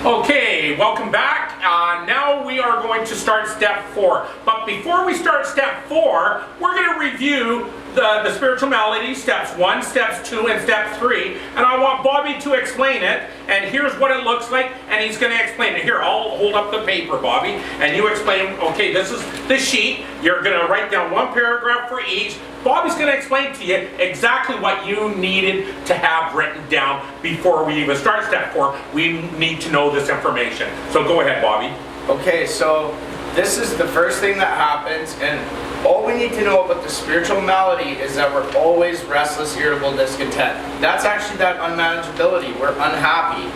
Okay, welcome back. Now we are going to start step 4. But before we start step 4, we're going to review the spiritual malady, steps 1, steps 2, and step 3. And I want Bobby to explain it. And here's what it looks like. And he's going to explain it. Here, I'll hold up the paper, Bobby. And you explain, okay, this is the sheet. You're going to write down one paragraph for each. Bobby's going to explain to you exactly what you needed to have written down before we even start step 4. We need to know this information. So go ahead, Bobby. Okay, so this is the first thing that happens, and all we need to know about the spiritual malady is that we're always restless, irritable, discontent. That's actually that unmanageability. We're unhappy.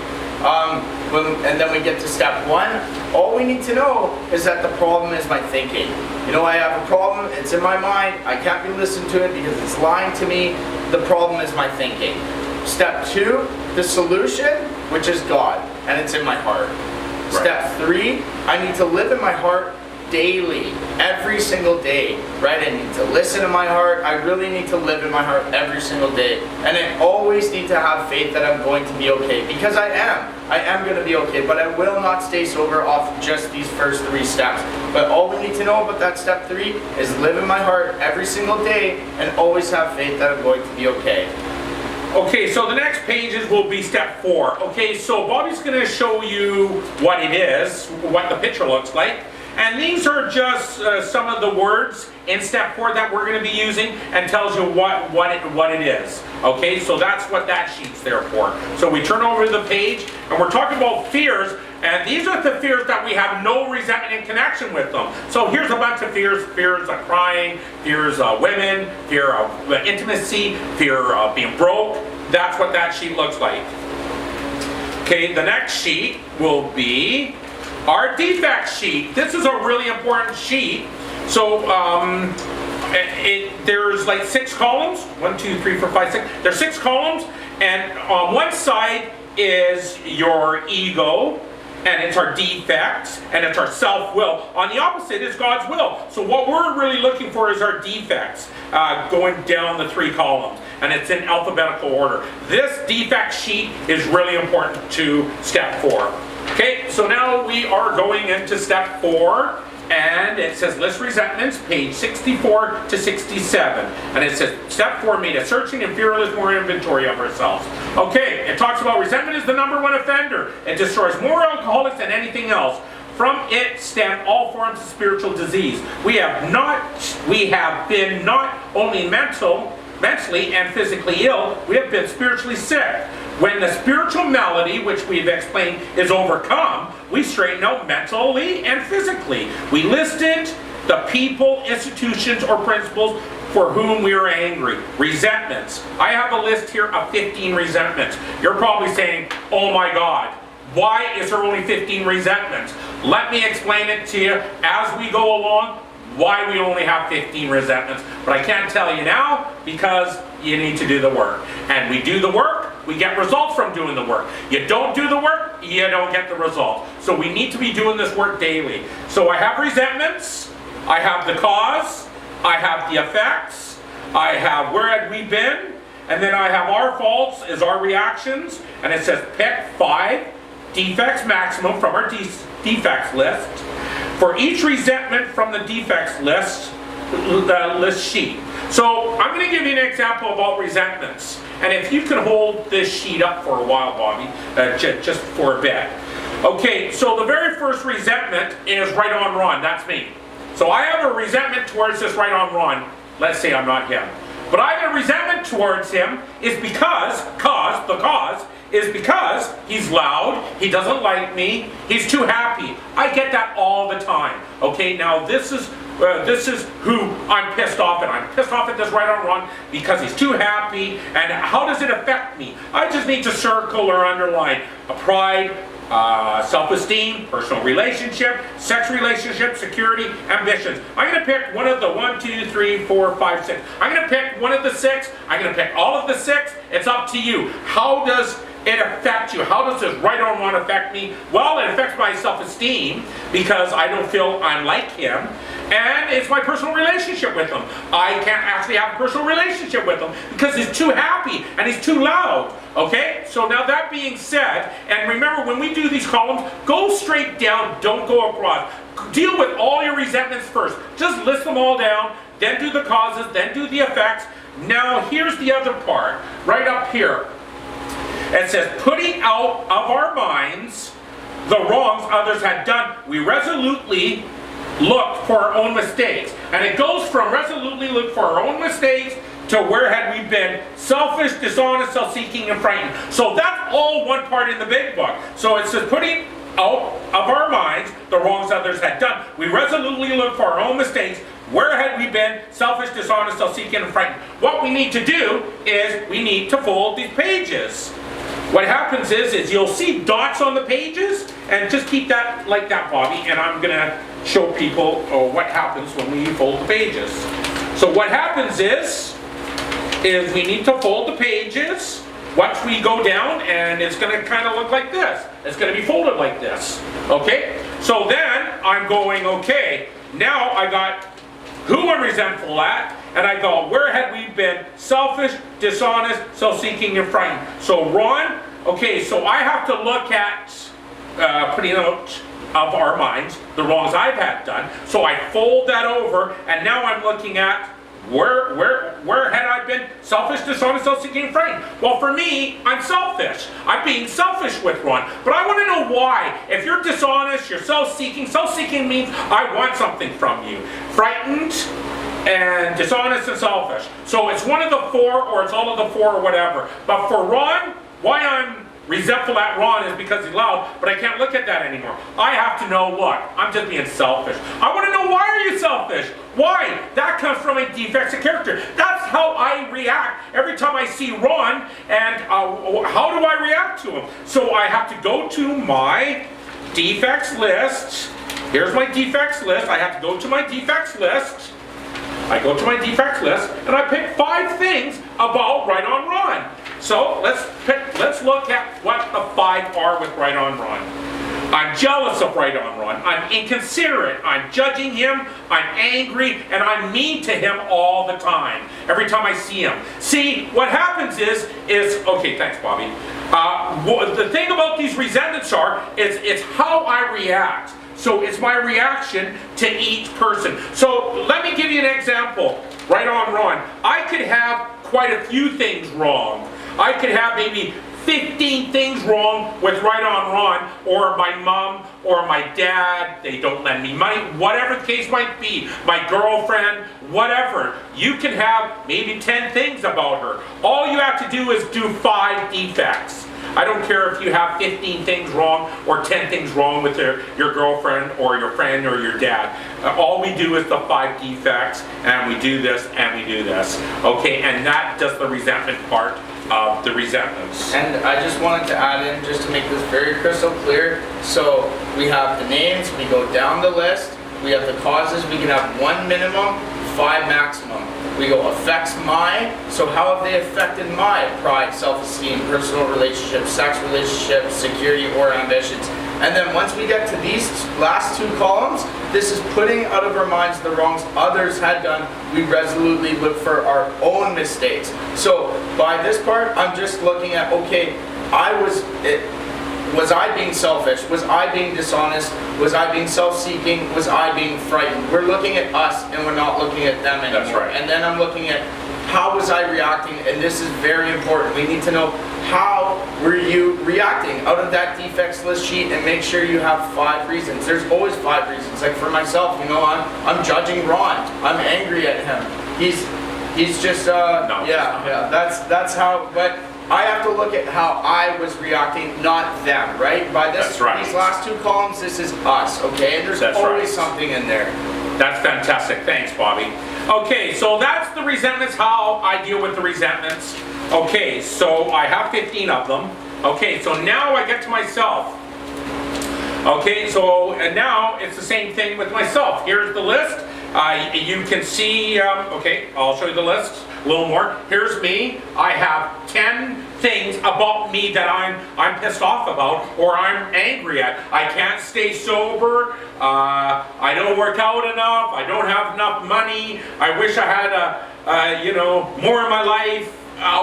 And then we get to step 1. All we need to know is that the problem is my thinking. You know, I have a problem, it's in my mind, I can't be listened to it because it's lying to me. The problem is my thinking. Step 2, the solution, which is God, and it's in my heart. Right. Step 3, I need to live in my heart daily, every single day, right? I need to listen to my heart. I really need to live in my heart every single day. And I always need to have faith that I'm going to be okay, because I am going to be okay, but I will not stay sober off just these first 3 steps. But all we need to know about that step 3 is live in my heart every single day and always have faith that I'm going to be okay. Okay, so the next pages will be step 4. Okay, so Bobby's going to show you what it is, what the picture looks like. And these are just some of the words in step 4 that we're going to be using, and tells you what it is. Okay, so that's what that sheet's there for. So we turn over the page, and we're talking about fears, and these are the fears that we have no resentment in connection with them. So here's a bunch of fears: fears of crying, fears of women, fear of intimacy, fear of being broke. That's what that sheet looks like. Okay, the next sheet will be our defect sheet. This is a really important sheet. So there's like 6 columns. 1, 2, 3, 4, 5, 6. There's 6 columns, and on one side is your ego, and it's our defects, and it's our self-will. On the opposite is God's will. So what we're really looking for is our defects, going down the 3 columns, and it's in alphabetical order. This defect sheet is really important to step 4. Okay, so now we are going into step 4, and it says list resentments, page 64 to 67. And it says step 4 made a searching and fearless more inventory of ourselves. Okay, it talks about resentment is the #1 offender. It destroys more alcoholics than anything else. From it stem all forms of spiritual disease. We have been not only mentally and physically ill, we have been spiritually sick. When the spiritual malady, which we've explained, is overcome, we straighten out mentally and physically. We listed the people, institutions, or principles for whom we are angry. Resentments. I have a list here of 15 resentments. You're probably saying, oh my God, why is there only 15 resentments? Let me explain it to you as we go along, why we only have 15 resentments. But I can't tell you now, because you need to do the work. And we do the work, we get results from doing the work. You don't do the work, you don't get the result. So we need to be doing this work daily. So I have resentments, I have the cause, I have the effects, I have where had we been, and then I have our faults as our reactions, and it says pick 5 defects maximum from our defects list. For each resentment from the defects list, the list sheet. So I'm going to give you an example about resentments. And if you can hold this sheet up for a while, Bobby, just for a bit. Okay, so the very first resentment is right on Ron. That's me. So I have a resentment towards this right on Ron. Let's say I'm not him. But I have a resentment towards him is because, the cause is because he's loud, he doesn't like me, he's too happy. I get that all the time. Okay, now this is who I'm pissed off at. I'm pissed off at this right on Ron because he's too happy. And how does it affect me? I just need to circle or underline a pride, self-esteem, personal relationship, sex relationship, security, ambitions. I'm going to pick one of the 1, 2, 3, 4, 5, 6. I'm going to pick one of the 6. I'm going to pick all of the 6. It's up to you. How does it affect you? How does this right on Ron affect me? Well, it affects my self-esteem because I don't feel I'm like him. And it's my personal relationship with him. I can't actually have a personal relationship with him because he's too happy and he's too loud. Okay? So now that being said, and remember when we do these columns, go straight down, don't go across. Deal with all your resentments first. Just list them all down, then do the causes, then do the effects. Now here's the other part, right up here. It says, putting out of our minds the wrongs others had done, we resolutely look for our own mistakes. And it goes from resolutely look for our own mistakes to where had we been selfish, dishonest, self-seeking, and frightened. So that's all one part in the big book. So it says putting out of our minds the wrongs others had done. We resolutely look for our own mistakes. Where had we been selfish, dishonest, self-seeking, and frightened? What we need to do is we need to fold these pages. What happens is you'll see dots on the pages, and just keep that like that, Bobby, and I'm going to show people what happens when we fold the pages. So what happens is we need to fold the pages. Watch we go down, and it's going to kind of look like this. It's going to be folded like this. Okay? So then I'm going, okay, now I got who I'm resentful at, and I go, where had we been selfish, dishonest, self-seeking, and frightened? So Ron, okay, so I have to look at putting out of our minds the wrongs I've had done. So I fold that over, and now I'm looking at where had I been selfish, dishonest, self-seeking, and frightened? Well, for me, I'm selfish. I'm being selfish with Ron. But I want to know why. If you're dishonest, you're self-seeking. Self-seeking means I want something from you. Frightened and dishonest and selfish. So it's one of the four, or it's all of the four, or whatever. But for Ron, why I'm resentful at Ron is because he's loud, but I can't look at that anymore. I have to know, look, I'm just being selfish. I want to know, why are you selfish? Why? That comes from a defects of character. That's how I react every time I see Ron, and how do I react to him? So I have to go to my defects list. Here's my defects list. I have to go to my defects list. I go to my defects list, and I pick 5 things about Right on Ron. So let's look at what the 5 are with Right on Ron. I'm jealous of Right on Ron. I'm inconsiderate. I'm judging him. I'm angry, and I'm mean to him all the time. Every time I see him. See, what happens is okay. Thanks, Bobby. The thing about these resentments is it's how I react. So it's my reaction to each person. So let me give you an example. Right on Ron. I could have quite a few things wrong. I could have maybe 15 things wrong with Right on Ron, or my mom, or my dad, they don't lend me money, whatever the case might be, my girlfriend, whatever. You can have maybe 10 things about her. All you have to do is do 5 defects. I don't care if you have 15 things wrong or 10 things wrong with your girlfriend or your friend or your dad. All we do is the 5 defects, and we do this and we do this. Okay, and that does the resentment part of the resentments. And I just wanted to add in, just to make this very crystal clear, so we have the names, we go down the list, we have the causes, we can have 1 minimum, 5 maximum. We go affects my, so how have they affected my pride, self-esteem, personal relationships, sex relationships, security, or ambitions. And then once we get to these last 2 columns, this is putting out of our minds the wrongs others had done. We resolutely look for our own mistakes. So by this part, I'm just looking at, okay, was I being selfish? Was I being dishonest? Was I being self-seeking? Was I being frightened? We're looking at us, and we're not looking at them anymore. That's right. And then I'm looking at, how was I reacting? And this is very important. We need to know, how were you reacting out of that defects list sheet, and make sure you have 5 reasons. There's always 5 reasons. Like for myself, you know, I'm judging Ron. I'm angry at him. He's just No. yeah. That's how. But I have to look at how I was reacting, not them, right? By this, That's right. These last 2 columns, this is us, okay? And there's That's always right. something in there. That's fantastic. Thanks, Bobby. Okay, so that's the resentments, how I deal with the resentments. Okay, so I have 15 of them. Okay, so now I get to myself. Okay, so and now it's the same thing with myself. Here's the list. You can see, okay, I'll show you the list a little more. Here's me. I have 10 things about me that I'm pissed off about or I'm angry at. I can't stay sober. I don't work out enough. I don't have enough money. I wish I had more in my life.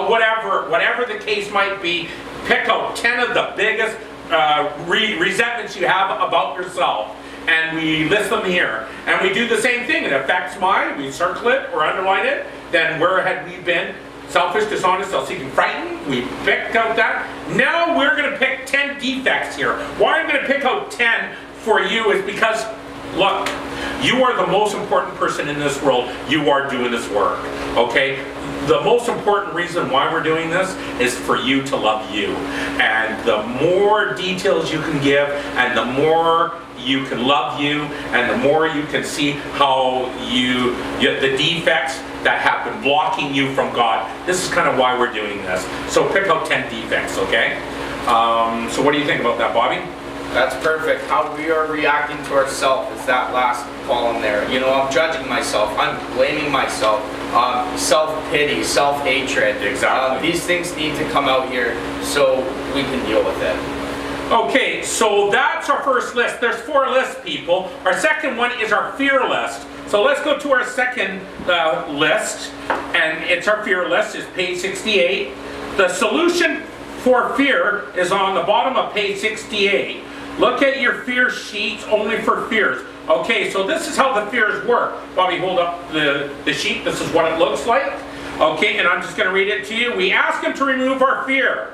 Whatever the case might be, pick out 10 of the biggest resentments you have about yourself. And we list them here. And we do the same thing. It affects we circle it or underline it. Then where had we been? Selfish, dishonest, self-seeking, frightened. We picked out that. Now we're going to pick 10 defects here. Why I'm going to pick out 10 for you is because, look, you are the most important person in this world. You are doing this work, okay? The most important reason why we're doing this is for you to love you. And the more details you can give, and the more you can love you, and the more you can see how the defects that have been blocking you from God. This is kind of why we're doing this. So pick out 10 defects, okay? So what do you think about that, Bobby? That's perfect. How we are reacting to ourselves is that last column there. I'm judging myself. I'm blaming myself. Self-pity, self-hatred. Exactly. These things need to come out here so we can deal with it. Okay, so that's our first list. There's 4 lists, people. Our second one is our fear list. So let's go to our second list, and it's our fear list. It's page 68. The solution for fear is on the bottom of page 68. Look at your fear sheets only for fears. Okay, so this is how the fears work. Bobby, hold up the sheet. This is what it looks like. Okay, and I'm just going to read it to you. We ask him to remove our fear.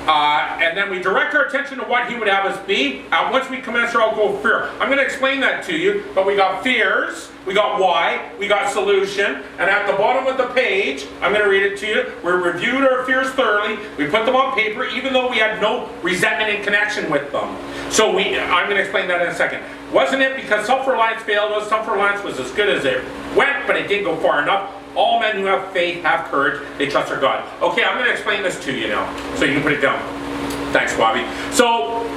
And then we direct our attention to what he would have us be. Once we commence our go fear. I'm going to explain that to you, but we got fears, we got why, we got solution, and at the bottom of the page, I'm going to read it to you, we reviewed our fears thoroughly, we put them on paper, even though we had no resentment in connection with them. So I'm going to explain that in a second. Wasn't it because self-reliance failed us? Self-reliance was as good as it went, but it didn't go far enough. All men who have faith, have courage, they trust their God. Okay, I'm going to explain this to you now, so you can put it down. Thanks, Bobby. So,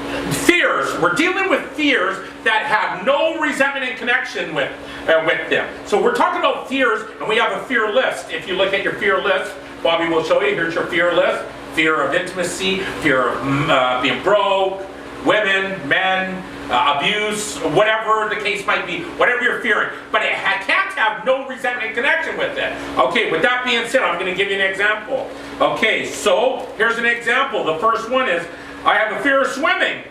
fears. We're dealing with fears that have no resentment in connection with them. So we're talking about fears, and we have a fear list. If you look at your fear list, Bobby will show you. Here's your fear list. Fear of intimacy, fear of being broke, women, men, abuse, whatever the case might be, whatever you're fearing. But it can't have no resentment in connection with it. Okay, with that being said, I'm going to give you an example. Okay, so here's an example. The first one is, I have a fear of swimming.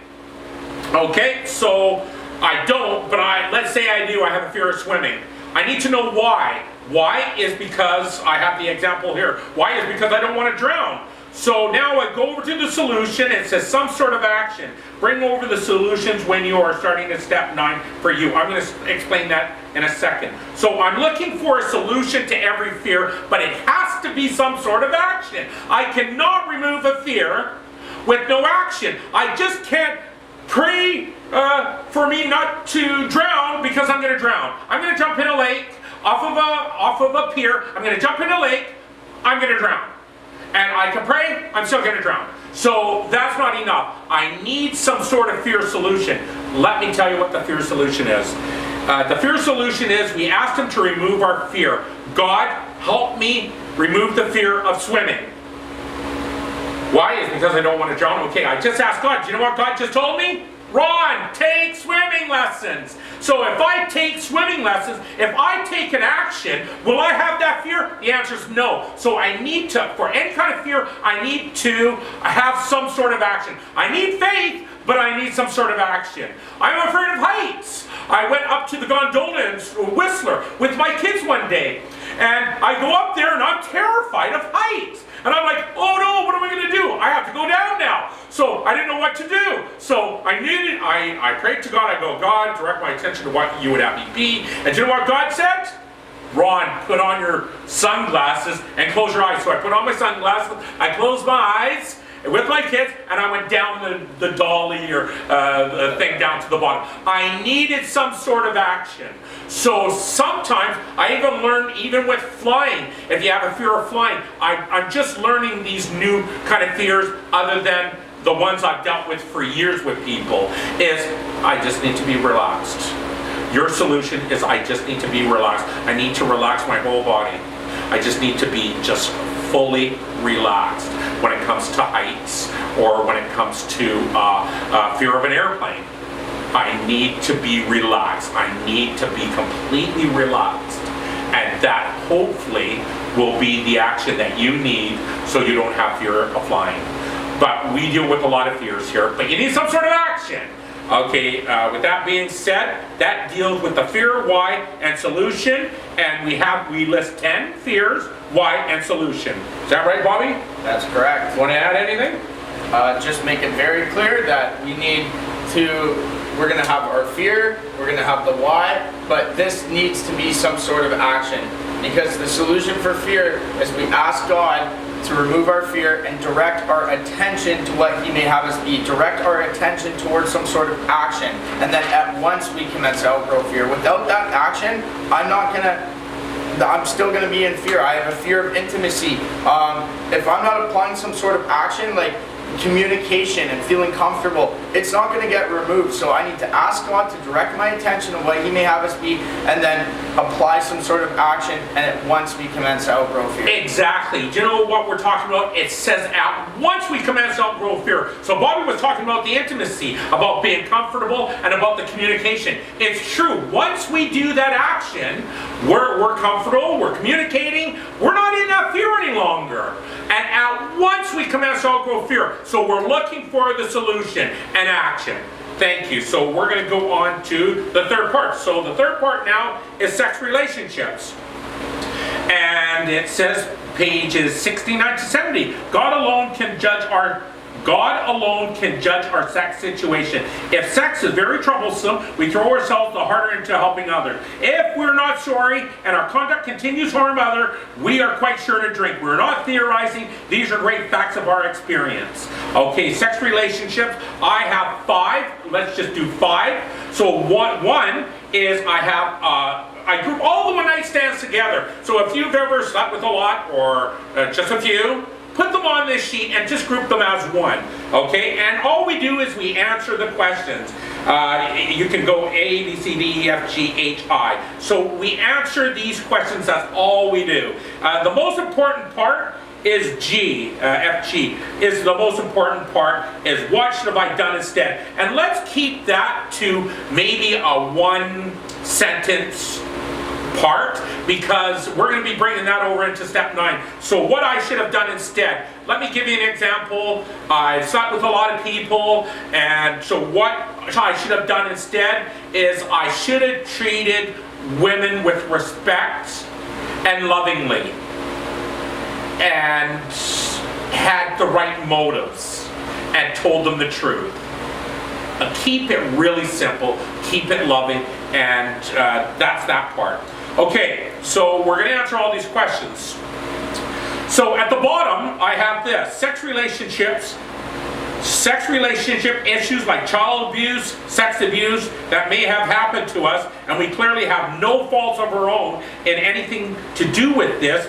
Okay, so I don't, but let's say I do, I have a fear of swimming. I need to know why. Why is because, I have the example here, why is because I don't want to drown. So now I go over to the solution. It says some sort of action. Bring over the solutions when you are starting at step 9 for you. I'm going to explain that in a second. So I'm looking for a solution to every fear, but it has to be some sort of action. I cannot remove a fear with no action. I just can't pray for me not to drown because I'm going to drown. I'm going to jump in a lake off of a pier. I'm going to jump in a lake. I'm going to drown. And I can pray, I'm still going to drown. So that's not enough. I need some sort of fear solution. Let me tell you what the fear solution is. The fear solution is we asked him to remove our fear. God, help me remove the fear of swimming. Why? Is because I don't want to drown? Okay, I just asked God. Do you know what God just told me? Ron, take swimming lessons. So if I take swimming lessons, if I take an action, will I have that fear? The answer is no. So I need to, for any kind of fear, I need to have some sort of action. I need faith, but I need some sort of action. I'm afraid of heights. I went up to the gondola in Whistler with my kids one day, and I go up there and I'm terrified of heights. And I'm like, oh no, what am I going to do? I have to go down now. So I didn't know what to do. So I prayed to God. I go, God, direct my attention to what you would have me be. And do you know what God said? Ron, put on your sunglasses and close your eyes. So I put on my sunglasses, I closed my eyes with my kids, and I went down the dolly or the thing down to the bottom. I needed some sort of action. So sometimes I even learn, even with flying, if you have a fear of flying, I'm just learning these new kind of fears other than the ones I've dealt with for years with people, is I just need to be relaxed. Your solution is I just need to be relaxed. I need to relax my whole body. I just need to be just fully relaxed when it comes to heights or when it comes to fear of an airplane. I need to be relaxed. I need to be completely relaxed. And that hopefully will be the action that you need so you don't have fear of flying. But we deal with a lot of fears here, but you need some sort of action. Okay, with that being said, that deals with the fear, why, and solution. And we list 10 fears, why, and solution. Is that right, Bobby? That's correct. Want to add anything? Just make it very clear that we're gonna have our fear, we're gonna have the why, but this needs to be some sort of action. Because the solution for fear is we ask God to remove our fear and direct our attention to what He may have us be. Direct our attention towards some sort of action. And then at once we commence to outgrow fear. Without that action, I'm still gonna be in fear. I have a fear of intimacy. If I'm not applying some sort of action, like communication and feeling comfortable, it's not going to get removed. So I need to ask God to direct my attention to what He may have us be, and then apply some sort of action, and at once we commence to outgrow fear. Exactly. Do you know what we're talking about? It says at once we commence to outgrow fear. So Bobby was talking about the intimacy, about being comfortable, and about the communication. It's true. Once we do that action, we're comfortable, we're communicating, we're not in that fear any longer. And at once we commence to outgrow fear. So we're looking for the solution and action. Thank you. So we're going to go on to the third part. So the third part now is sex relationships. And it says pages 69 to 70. God alone can judge our sex situation. If sex is very troublesome, we throw ourselves the harder into helping others. If we're not sorry and our conduct continues to harm others, we are quite sure to drink. We're not theorizing. These are great facts of our experience. Okay, sex relationships. I have 5. Let's just do 5. So one is I group all the one-night stands together. So if you've ever slept with a lot or just a few, put them on this sheet and just group them as one, okay? And all we do is we answer the questions. You can go A, B, C, D, E, F, G, H, I. So we answer these questions, that's all we do. The most important part is G, F, G, is the most important part, is what should have I done instead? And let's keep that to maybe a 1-sentence part, because we're going to be bringing that over into step 9. So what I should have done instead. Let me give you an example. I've slept with a lot of people, and so what I should have done instead is I should have treated women with respect and lovingly, and had the right motives, and told them the truth. Keep it really simple, keep it loving, and that's that part. Okay, so we're going to answer all these questions. So at the bottom, I have this. Sex relationships. Sex relationship issues like child abuse, sex abuse that may have happened to us, and we clearly have no faults of our own in anything to do with this.